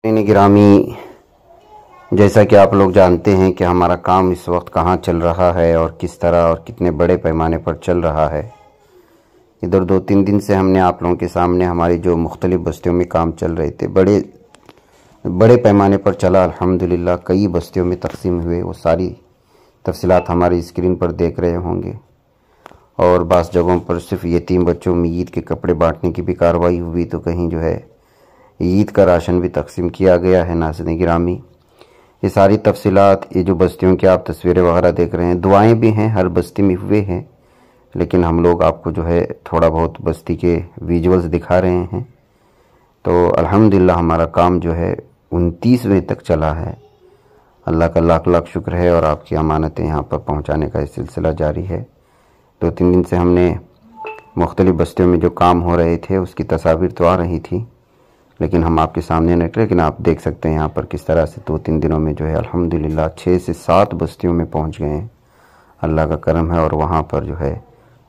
گرامی، جیسا کہ آپ لوگ جانتے ہیں کہ ہمارا کام اس وقت کہاں چل رہا ہے اور کس طرح اور کتنے بڑے پیمانے پر چل رہا ہے۔ ادھر 2-3 دن سے ہم نے آپ لوگوں کے سامنے ہماری جو مختلف بستیوں میں کام چل رہے تھے بڑے پیمانے پر چلا، الحمدللہ کئی بستیوں میں تقسیم ہوئے۔ وہ ساری تفصیلات ہماری اسکرین پر دیکھ رہے ہوں گے۔ اور بعض جگہوں پر صرف یتیم بچوں میں عید کے کپڑے بانٹنے کی بھی کارروائی ہوئی، تو کہیں جو ہے عید کا راشن بھی تقسیم کیا گیا ہے۔ ناظرین گرامی، یہ ساری تفصیلات، یہ جو بستیوں کی آپ تصویریں وغیرہ دیکھ رہے ہیں، دعائیں بھی ہیں، ہر بستی میں ہوئے ہیں، لیکن ہم لوگ آپ کو جو ہے تھوڑا بہت بستی کے ویژولز دکھا رہے ہیں۔ تو الحمدللہ ہمارا کام جو ہے 29ویں تک چلا ہے۔ اللہ کا لاکھ لاکھ شکر ہے، اور آپ کی امانتیں یہاں پر پہنچانے کا یہ سلسلہ جاری ہے۔ 2-3 دن سے ہم نے مختلف بستیوں میں جو کام ہو رہے تھے اس کی تصاویر تو آ رہی تھی، لیکن ہم آپ کے سامنے نہیں، لیکن آپ دیکھ سکتے ہیں یہاں پر کس طرح سے 2-3 دنوں میں جو ہے الحمدللہ 6 سے 7 بستیوں میں پہنچ گئے ہیں۔ اللہ کا کرم ہے، اور وہاں پر جو ہے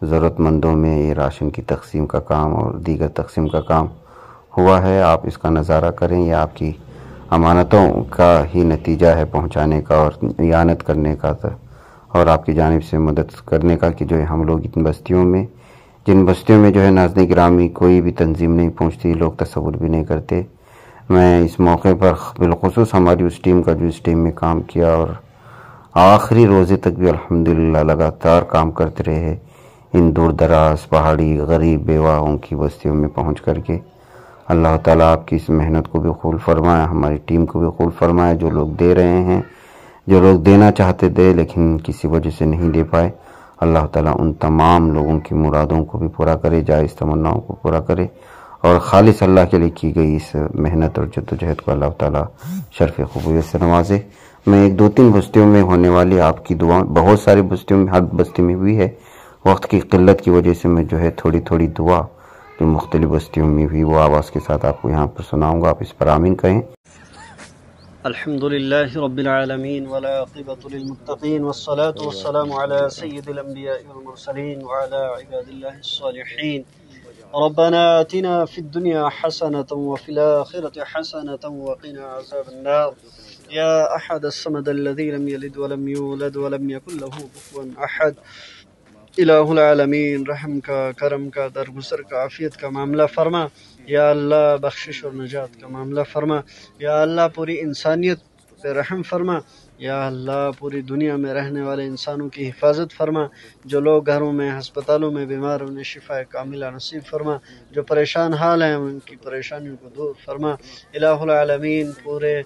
ضرورت مندوں میں یہ راشن کی تقسیم کا کام اور دیگر تقسیم کا کام ہوا ہے۔ آپ اس کا نظارہ کریں، یہ آپ کی امانتوں کا ہی نتیجہ ہے پہنچانے کا اور اعانت کرنے کا، اور آپ کی جانب سے مدد کرنے کا، کہ جو ہے ہم لوگ جن بستیوں میں جو ہے ناظرین گرامی کوئی بھی تنظیم نہیں پہنچتی، لوگ تصور بھی نہیں کرتے۔ میں اس موقع پر بالخصوص ہماری اس ٹیم کا جو اس ٹیم میں کام کیا اور آخری روزے تک بھی الحمدللہ لگاتار کام کرتے رہے ان دور دراز پہاڑی غریب بیواؤں کی بستیوں میں پہنچ کر کے، اللہ تعالیٰ آپ کی اس محنت کو بھی قبول فرمائے، ہماری ٹیم کو بھی قبول فرمائے۔ جو لوگ دے رہے ہیں، جو لوگ دینا چاہتے تھے لیکن کسی وجہ سے نہیں دے پائے، اللہ تعالیٰ ان تمام لوگوں کی مرادوں کو بھی پورا کرے، جائز تمناؤں کو پورا کرے، اور خالص اللہ کے لیے کی گئی اس محنت اور جدوجہد کو اللہ تعالیٰ شرف قبولیت سے نوازے۔ میں 2-3 بستیوں میں ہونے والی آپ کی دعا، بہت ساری بستیوں میں، ہر بستی میں ہوئی ہے، وقت کی قلت کی وجہ سے میں جو ہے تھوڑی دعا جو مختلف بستیوں میں ہوئی وہ آواز کے ساتھ آپ کو یہاں پر سناؤں گا، آپ اس پر آمین کہیں۔ الحمد لله رب العالمين والعاقبة للمتقين والصلاة والسلام على سيد الأنبياء والمرسلين وعلى عباد الله الصالحين. ربنا آتنا في الدنيا حسنة وفي الآخرة حسنة وقنا عذاب النار. يا أحد الصمد الذي لم يلد ولم يولد ولم يكن له كفوا أحد. الہ العالمین، رحم کا، کرم کا، درگزر کا، عافیت کا معاملہ فرما۔ یا اللہ بخشش اور نجات کا معاملہ فرما۔ یا اللہ پوری انسانیت پہ رحم فرما۔ یا اللہ پوری دنیا میں رہنے والے انسانوں کی حفاظت فرما۔ جو لوگ گھروں میں، ہسپتالوں میں بیمار، انہیں شفا کاملہ نصیب فرما۔ جو پریشان حال ہیں ان کی پریشانیوں کو دور فرما۔ الہ العالمین، پورے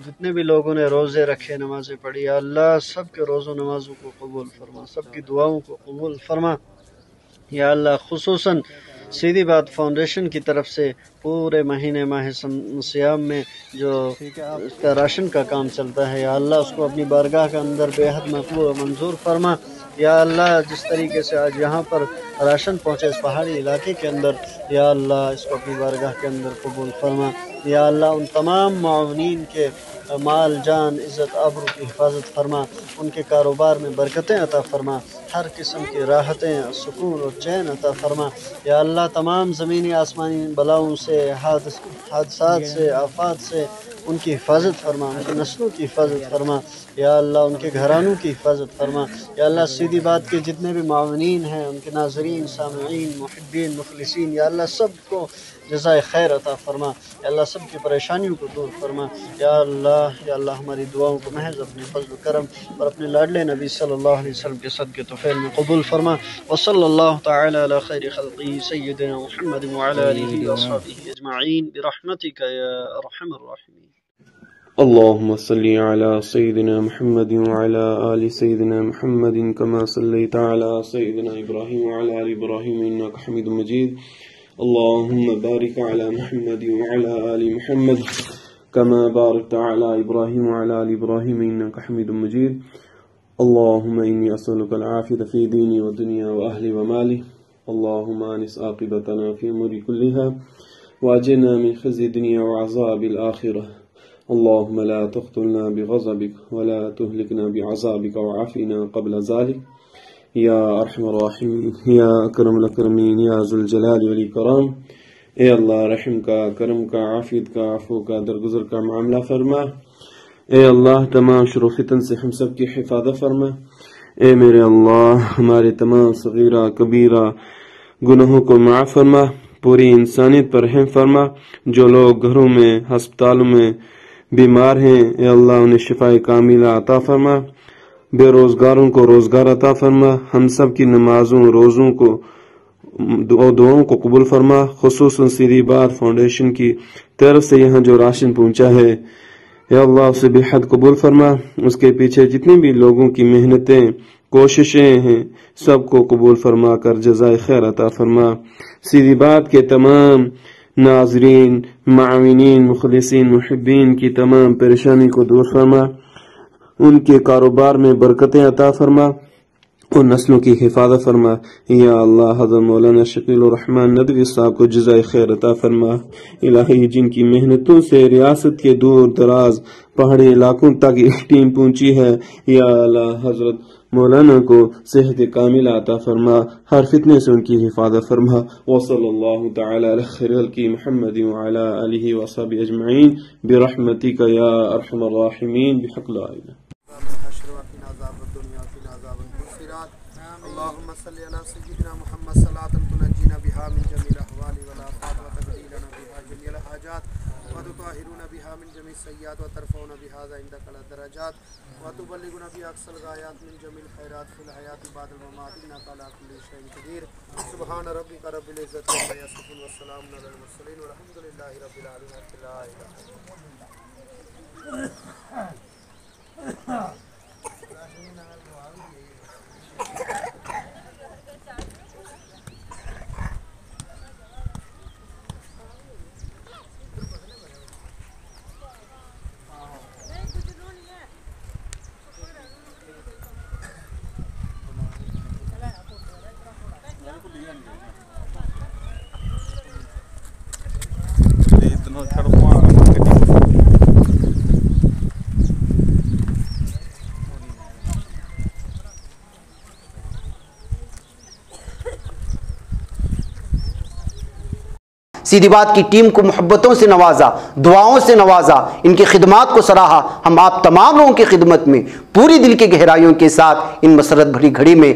جتنے بھی لوگوں نے روزے رکھے، نمازیں پڑھی، یا اللہ سب کے روزوں نمازوں کو قبول فرما، سب کی دعاؤں کو قبول فرما۔ یا اللہ خصوصاً سیدھی بات فاؤنڈیشن کی طرف سے پورے مہینے ماہ سیام میں جو اس کا راشن کا کام چلتا ہے، یا اللہ اس کو اپنی بارگاہ کے اندر بے حد مقبول و منظور فرما۔ یا اللہ جس طریقے سے آج یہاں پر راشن پہنچے اس پہاڑی علاقے کے اندر، یا اللہ اس کو اپنی بارگاہ کے اندر قبول فرما۔ یا اللہ ان تمام معاونین کے مال جان عزت آبرو کی حفاظت فرما، ان کے کاروبار میں برکتیں عطا فرما، ہر قسم کی راحتیں، سکون اور چین عطا فرما۔ یا اللہ تمام زمینی آسمانی بلاؤں سے، حادثات سے، آفات سے ان کی حفاظت فرما، ان کی نسلوں کی حفاظت فرما۔ یا اللہ ان کے گھرانوں کی حفاظت فرما۔ یا اللہ سیدھی بات کے جتنے بھی معاونین ہیں، ان کے ناظرین، سامعین، محبین، مخلصین، یا اللہ سب کو جزائے خیر عطا فرما۔ یا اللہ سب کی پریشانیوں کو دور فرما۔ یا اللہ ہماری دعاؤں کو محض اپنے فضل و کرم اور اپنے لاڈلے نبی صلی اللہ علیہ وسلم کے صدقے طفیل میں قبول فرما۔ وصلی اللہ تعالی علی خیر خلقہ سیدنا محمد وعلی آلہ وصحبہ اجمعین برحمتک یا ارحم الراحمین۔ اللهم صل على سيدنا محمد وعلى آل سيدنا محمد كما صليت على سيدنا إبراهيم وعلى آل إبراهيم إنك حميد مجيد. اللهم بارك على محمد وعلى آل محمد كما باركت على إبراهيم وعلى آل إبراهيم إنك حميد مجيد. اللهم إني أسألك العافية في ديني ودنيا وأهلي ومالي. اللهم آنس عاقبتنا في الأمور كلها وأجرنا من خزي الدنيا وعذاب الآخرة. اللهم لا تقتلنا بغضبك ولا تهلكنا بعذابك وعافنا قبل ذلك يا أرحم الراحمين يا أكرم الأكرمين يا ذو الجلال والإكرام اے اللہ رحم کا، کرم کا، عافیت کا، عفو کا، درگزر کا معاملہ فرما۔ اے اللہ تمام شر و فتن سے ہم سب کی حفاظت فرما۔ اے میرے اللہ ہمارے تمام صغیرہ کبیرہ گناہوں کو معاف فرما، پوری انسانیت پر رحم فرما۔ جو لوگ گھروں میں، ہسپتالوں میں بیمار ہیں، اے اللہ انہیں شفائے کاملہ عطا فرما۔ بے روزگاروں کو روزگار عطا فرما۔ ہم سب کی نمازوں، روزوں کو، دعاؤں کو قبول فرما۔ خصوصاً سیدھی بات فاؤنڈیشن کی طرف سے یہاں جو راشن پہنچا ہے، اے اللہ اسے بے حد قبول فرما۔ اس کے پیچھے جتنے بھی لوگوں کی محنتیں، کوششیں ہیں، سب کو قبول فرما کر جزائے خیر عطا فرما۔ سیدھی بات کے تمام ناظرین، معاونین، مخلصین، محبین کی تمام پریشانی کو دور فرما، ان کے کاروبار میں برکتیں عطا فرما اور نسلوں کی حفاظت فرما۔ یا اللہ حضرت مولانا شکیل الرحمان ندوی صاحب کو جزائے خیر عطا فرما۔ الہی جن کی محنتوں سے ریاست کے دور دراز پہاڑی علاقوں تک یہ ٹیم پہنچی ہے، یا اللہ حضرت مولانا کو صحت کاملہ عطا فرما، ہر فتنے سے ان کی حفاظت فرما۔ وصلی اللہ تعالی علی خیر خلق محمد وعلی آلہ وصحبہ اجمعین برحمتک یا ارحم الراحمین بحق لا الہ۔ اللهم صل على سيدنا محمد صلاة تنجينا بها من جميع الأحوال والآفات وتقضي لنا بها جميع الحاجات وتطهرنا بها من جميع السيئات وترفعنا بها عندك الدرجات وتبلغنا بها أقصى الغايات من جميع الخيرات في الحياة بعد الممات إنك على كل شيء قدير سبحان ربك رب العزة عما يصفون والسلام على المرسلين والحمد لله رب العالمين لا إله إلا الله۔ سیدھی بات کی ٹیم کو محبتوں سے نوازا، دعاؤں سے نوازا، ان کی خدمات کو سراہا۔ ہم آپ تمام لوگوں کی خدمت میں پوری دل کی گہرائیوں کے ساتھ ان مسرت بھری گھڑی میں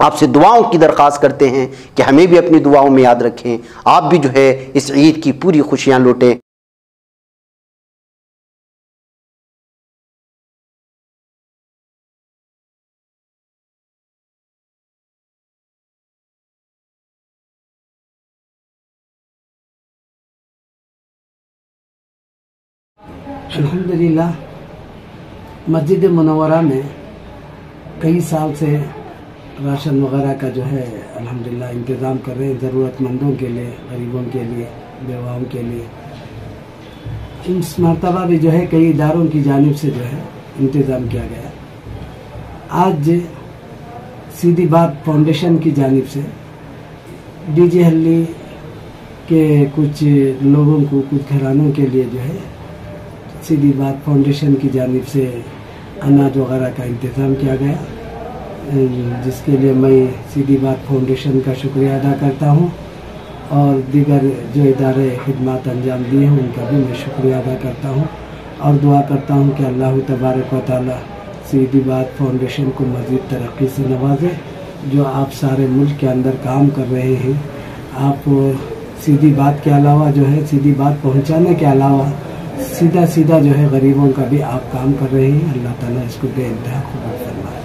آپ سے دعاؤں کی درخواست کرتے ہیں کہ ہمیں بھی اپنی دعاؤں میں یاد رکھیں، آپ بھی جو ہے اس عید کی پوری خوشیاں لوٹیں۔ الحمدللہ مسجد منورہ میں کئی سال سے راشن وغیرہ کا جو ہے الحمدللہ انتظام کر رہے ہیں، ضرورت مندوں کے لیے، غریبوں کے لیے، بیواؤں کے لیے۔ اس مرتبہ بھی جو ہے کئی اداروں کی جانب سے جو ہے انتظام کیا گیا۔ آج سیدھی بات فاؤنڈیشن کی جانب سے ڈی جے ہلی کے کچھ لوگوں کو، کچھ گھرانوں کے لیے جو ہے سیدھی بات فاؤنڈیشن کی جانب سے اناج وغیرہ کا انتظام کیا گیا، جس کے لیے میں سیدھی بات فاؤنڈیشن کا شکریہ ادا کرتا ہوں، اور دیگر جو ادارے خدمات انجام دیے ہیں ان کا بھی میں شکریہ ادا کرتا ہوں، اور دعا کرتا ہوں کہ اللہ تبارک و تعالی سیدھی بات فاؤنڈیشن کو مزید ترقی سے نوازے۔ جو آپ سارے ملک کے اندر کام کر رہے ہیں، آپ سیدھی بات کے علاوہ جو ہے سیدھی بات پہنچانے کے علاوہ سیدھا جو ہے غریبوں کا بھی آپ کام کر رہے ہیں، اللہ تعالیٰ اس کو بے انتہا قبول فرمائے۔